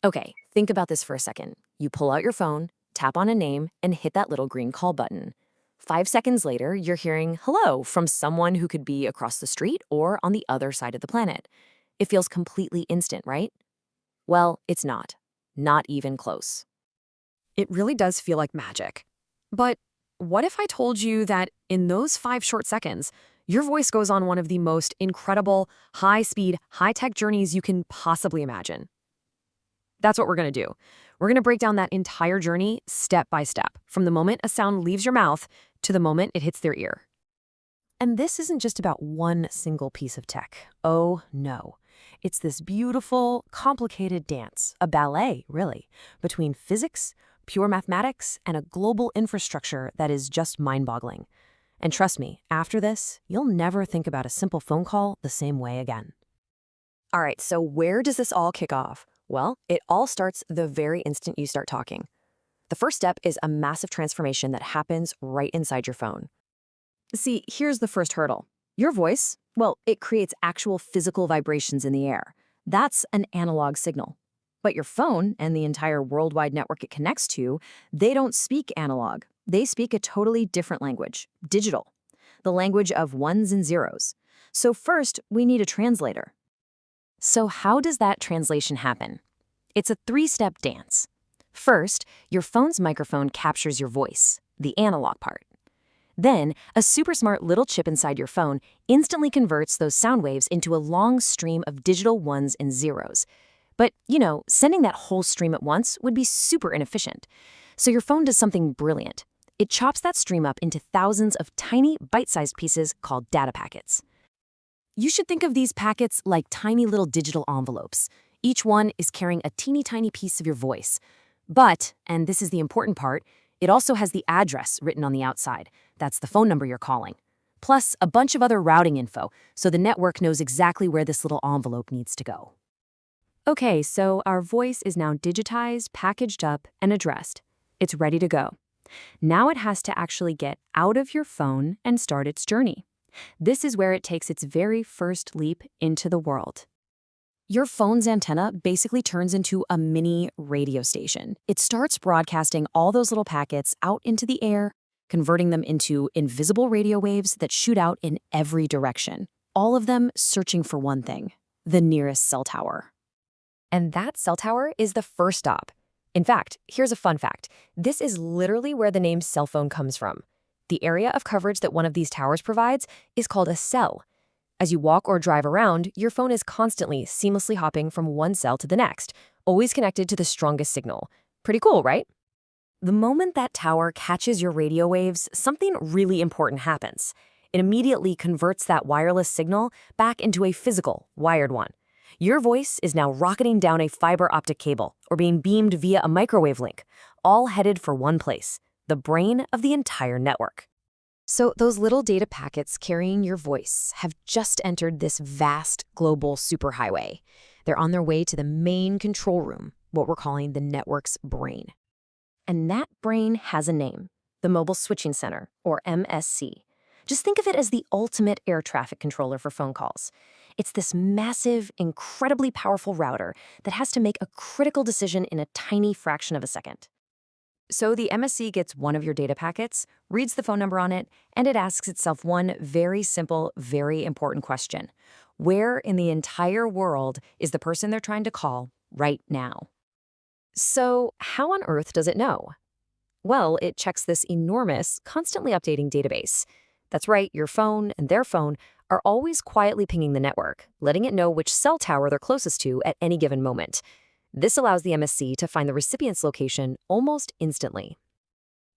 Okay, think about this for a second. You pull out your phone, tap on a name, and hit that little green call button. 5 seconds later, you're hearing hello from someone who could be across the street or on the other side of the planet. It feels completely instant, right? Well, it's not. Not even close. It really does feel like magic. But what if I told you that in those 5 short seconds, your voice goes on one of the most incredible, high-speed, high-tech journeys you can possibly imagine? That's what we're going to do. We're going to break down that entire journey step by step, from the moment a sound leaves your mouth to the moment it hits their ear. And this isn't just about one single piece of tech. Oh, no. It's this beautiful, complicated dance, a ballet, really, between physics, pure mathematics, and a global infrastructure that is just mind-boggling. And trust me, after this, you'll never think about a simple phone call the same way again. All right, so where does this all kick off? Well, it all starts the very instant you start talking. The first step is a massive transformation that happens right inside your phone. See, here's the first hurdle. Your voice, well, it creates actual physical vibrations in the air. That's an analog signal. But your phone and the entire worldwide network it connects to, they don't speak analog. They speak a totally different language, digital, the language of ones and zeros. So first, we need a translator. So how does that translation happen? It's a three-step dance. First, your phone's microphone captures your voice, the analog part. Then, a super smart little chip inside your phone instantly converts those sound waves into a long stream of digital ones and zeros. But, sending that whole stream at once would be super inefficient. So your phone does something brilliant. It chops that stream up into thousands of tiny, bite-sized pieces called data packets. You should think of these packets like tiny little digital envelopes. Each one is carrying a teeny tiny piece of your voice. But, and this is the important part, it also has the address written on the outside. That's the phone number you're calling. Plus, a bunch of other routing info, so the network knows exactly where this little envelope needs to go. Okay, so our voice is now digitized, packaged up, and addressed. It's ready to go. Now it has to actually get out of your phone and start its journey. This is where it takes its very first leap into the world. Your phone's antenna basically turns into a mini radio station. It starts broadcasting all those little packets out into the air, converting them into invisible radio waves that shoot out in every direction, all of them searching for one thing: the nearest cell tower. And that cell tower is the first stop. In fact, here's a fun fact. This is literally where the name cell phone comes from. The area of coverage that one of these towers provides is called a cell. As you walk or drive around, your phone is constantly, seamlessly hopping from one cell to the next, always connected to the strongest signal. Pretty cool, right? The moment that tower catches your radio waves, something really important happens. It immediately converts that wireless signal back into a physical, wired one. Your voice is now rocketing down a fiber-optic cable or being beamed via a microwave link, all headed for one place: the brain of the entire network. So those little data packets carrying your voice have just entered this vast global superhighway. They're on their way to the main control room, what we're calling the network's brain. And that brain has a name: the Mobile Switching Center, or MSC. Just think of it as the ultimate air traffic controller for phone calls. It's this massive, incredibly powerful router that has to make a critical decision in a tiny fraction of a second. So the MSC gets one of your data packets, reads the phone number on it, and it asks itself one very simple, very important question: where in the entire world is the person they're trying to call right now? So how on earth does it know? Well, it checks this enormous, constantly updating database. That's right, your phone and their phone are always quietly pinging the network, letting it know which cell tower they're closest to at any given moment. This allows the MSC to find the recipient's location almost instantly.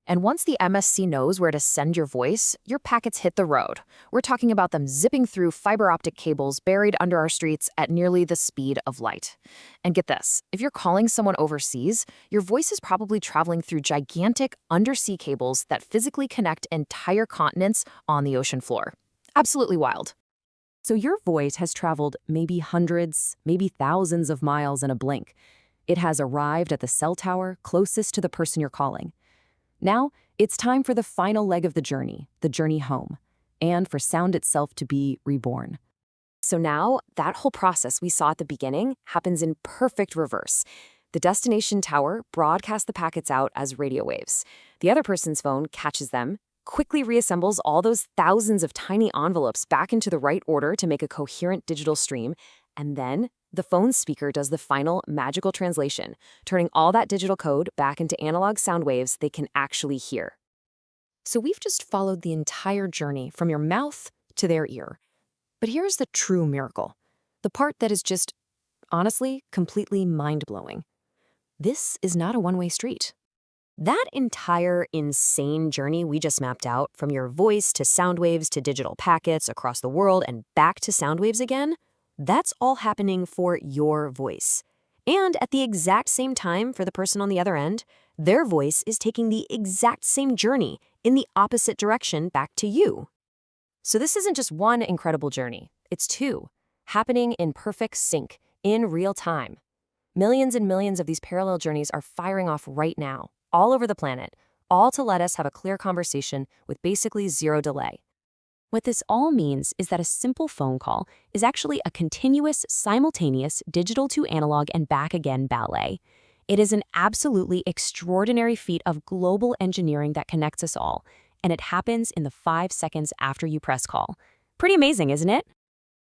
And once the MSC knows where to send your voice, your packets hit the road. We're talking about them zipping through fiber-optic cables buried under our streets at nearly the speed of light. And get this, if you're calling someone overseas, your voice is probably traveling through gigantic undersea cables that physically connect entire continents on the ocean floor. Absolutely wild. So your voice has traveled maybe hundreds, maybe thousands of miles in a blink. It has arrived at the cell tower closest to the person you're calling. Now, it's time for the final leg of the journey home, and for sound itself to be reborn. So now, that whole process we saw at the beginning happens in perfect reverse. The destination tower broadcasts the packets out as radio waves. The other person's phone catches them, quickly reassembles all those thousands of tiny envelopes back into the right order to make a coherent digital stream, and then the phone's speaker does the final magical translation, turning all that digital code back into analog sound waves they can actually hear. So we've just followed the entire journey from your mouth to their ear. But here's the true miracle, the part that is just, honestly, completely mind-blowing. This is not a one-way street. That entire insane journey we just mapped out, from your voice to sound waves to digital packets across the world and back to sound waves again, that's all happening for your voice. And at the exact same time for the person on the other end, their voice is taking the exact same journey in the opposite direction back to you. So this isn't just one incredible journey, it's two, happening in perfect sync, in real time. Millions and millions of these parallel journeys are firing off right now, all over the planet, all to let us have a clear conversation with basically zero delay. What this all means is that a simple phone call is actually a continuous, simultaneous digital to analog and back again ballet. It is an absolutely extraordinary feat of global engineering that connects us all, and it happens in the 5 seconds after you press call. Pretty amazing, isn't it?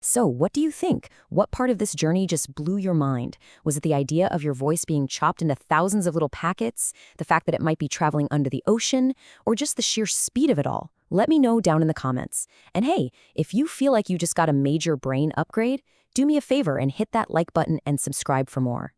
So what do you think? What part of this journey just blew your mind? Was it the idea of your voice being chopped into thousands of little packets, the fact that it might be traveling under the ocean, or just the sheer speed of it all? Let me know down in the comments. And hey, if you feel like you just got a major brain upgrade, do me a favor and hit that like button and subscribe for more.